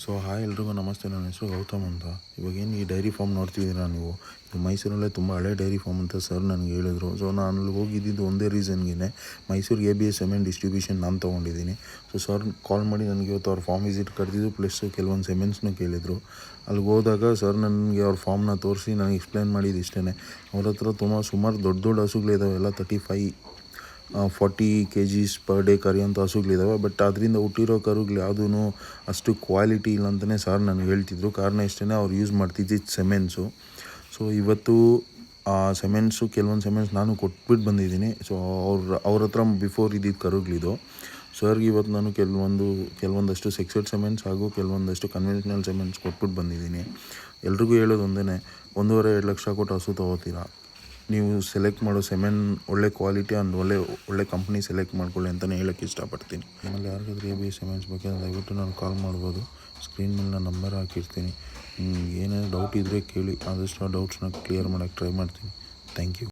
So hi ಎಲ್ರಿಗೂ ನಮಸ್ತೆ. ನನ್ನ ಹೆಸರು ಗೌತಮ್ ಅಂತ. ಇವಾಗೇನು ಈ ಡೈರಿ ಫಾರ್ಮ್ ನೋಡ್ತಿದ್ದೀರಾ ನೀವು, ಇದು ಮೈಸೂರಲ್ಲೇ ತುಂಬ ಹಳೆ ಡೈರಿ ಫಾರ್ಮ್ ಅಂತ ಸರ್ ನನಗೆ ಹೇಳಿದ್ರು. ಸೊ ನಾನು ಅಲ್ಲಿ ಹೋಗಿದ್ದು ಒಂದೇ ರೀಸನ್ಗೆ, ಮೈಸೂರಿಗೆ ABS ಸೆಮೆನ್ ಡಿಸ್ಟ್ರಿಬ್ಯೂಷನ್ ನಾನು ತೊಗೊಂಡಿದ್ದೀನಿ. ಸೊ ಸರ್ ಕಾಲ್ ಮಾಡಿ ನನಗೆ ಇವತ್ತು ಅವ್ರ ಫಾರ್ಮ್ ವಿಸಿಟ್ ಕರೆದಿದ್ದು, ಪ್ಲಸ್ ಕೆಲವೊಂದು ಸೆಮೆನ್ಸ್ನೂ ಕೇಳಿದರು. ಅಲ್ಲಿಗೆ ಹೋದಾಗ ಸರ್ ನನಗೆ ಅವ್ರ ಫಾರ್ಮ್ನ ತೋರಿಸಿ ನನಗೆ ಎಕ್ಸ್ಪ್ಲೇನ್ ಮಾಡಿದ್ದು ಇಷ್ಟೇ. ಅವ್ರ ಹತ್ರ ಸುಮಾರು ದೊಡ್ಡ ಹಸುಗಳಿದ್ದಾವೆ, ಎಲ್ಲ 35-40 kgs ಪರ್ ಡೇ ಕರಿಯೋಂಥ ಹಸುಗಳಿದ್ದಾವೆ. ಬಟ್ ಅದರಿಂದ ಹುಟ್ಟಿರೋ ಕರುಗಳು ಯಾವುದೂ ಅಷ್ಟು ಕ್ವಾಲಿಟಿ ಇಲ್ಲ ಅಂತಲೇ ಸರ್ ನನಗೆ ಹೇಳ್ತಿದ್ರು. ಕಾರಣ ಇಷ್ಟೇ, ಅವ್ರು ಯೂಸ್ ಮಾಡ್ತಿದ್ದಿದ್ದು ಸೆಮೆನ್ಸು. ಸೊ ಇವತ್ತು ಆ ಕೆಲವೊಂದು ಸೆಮೆನ್ಸ್ ನಾನು ಕೊಟ್ಬಿಟ್ಟು ಬಂದಿದ್ದೀನಿ. ಸೊ ಅವ್ರ ಹತ್ರ ಬಿಫೋರ್ ಇದ್ದಿದ್ದು ಕರುಗಳಿದು. ಸರ್ಗೆ ಇವತ್ತು ನಾನು ಕೆಲವೊಂದಷ್ಟು ಸೆಕ್ಸೆಡ್ ಸೆಮೆನ್ಸ್ ಹಾಗೂ ಕೆಲವೊಂದಷ್ಟು ಕನ್ವೆನ್ಷನಲ್ ಸೆಮೆನ್ಸ್ ಕೊಟ್ಬಿಟ್ಟು ಬಂದಿದ್ದೀನಿ. ಎಲ್ರಿಗೂ ಹೇಳೋದು ಒಂದೇ, 1.5-2 ಲಕ್ಷ ಕೊಟ್ಟು ಹಸು ತೊಗೋತೀರಾ, ನೀವು ಸೆಲೆಕ್ಟ್ ಮಾಡೋ ಸೆಮೆನ್ ಒಳ್ಳೆ ಕ್ವಾಲಿಟಿ ಆ್ಯಂಡ್ ಒಳ್ಳೆ ಕಂಪ್ನಿ ಸೆಲೆಕ್ಟ್ ಮಾಡ್ಕೊಳ್ಳಿ ಅಂತಲೇ ಹೇಳೋಕ್ಕೆ ಇಷ್ಟಪಡ್ತೀನಿ. ಆಮೇಲೆ ಯಾರಿಗಾದ್ರೂ ABS ಸೆಮೆನ್ಸ್ ಬಗ್ಗೆ ದಯವಿಟ್ಟು ನಾನು ಕಾಲ್ ಮಾಡ್ಬೋದು. ಸ್ಕ್ರೀನ್ ಮೇಲೆ ನಾನು ನಂಬರ್ ಹಾಕಿರ್ತೀನಿ. ಏನಾದರೂ ಡೌಟ್ ಇದ್ದರೆ ಕೇಳಿ, ಆದಷ್ಟು ಆ ಡೌಟ್ಸ್ನ ಕ್ಲಿಯರ್ ಮಾಡೋಕ್ಕೆ ಟ್ರೈ ಮಾಡ್ತೀನಿ. Thank you.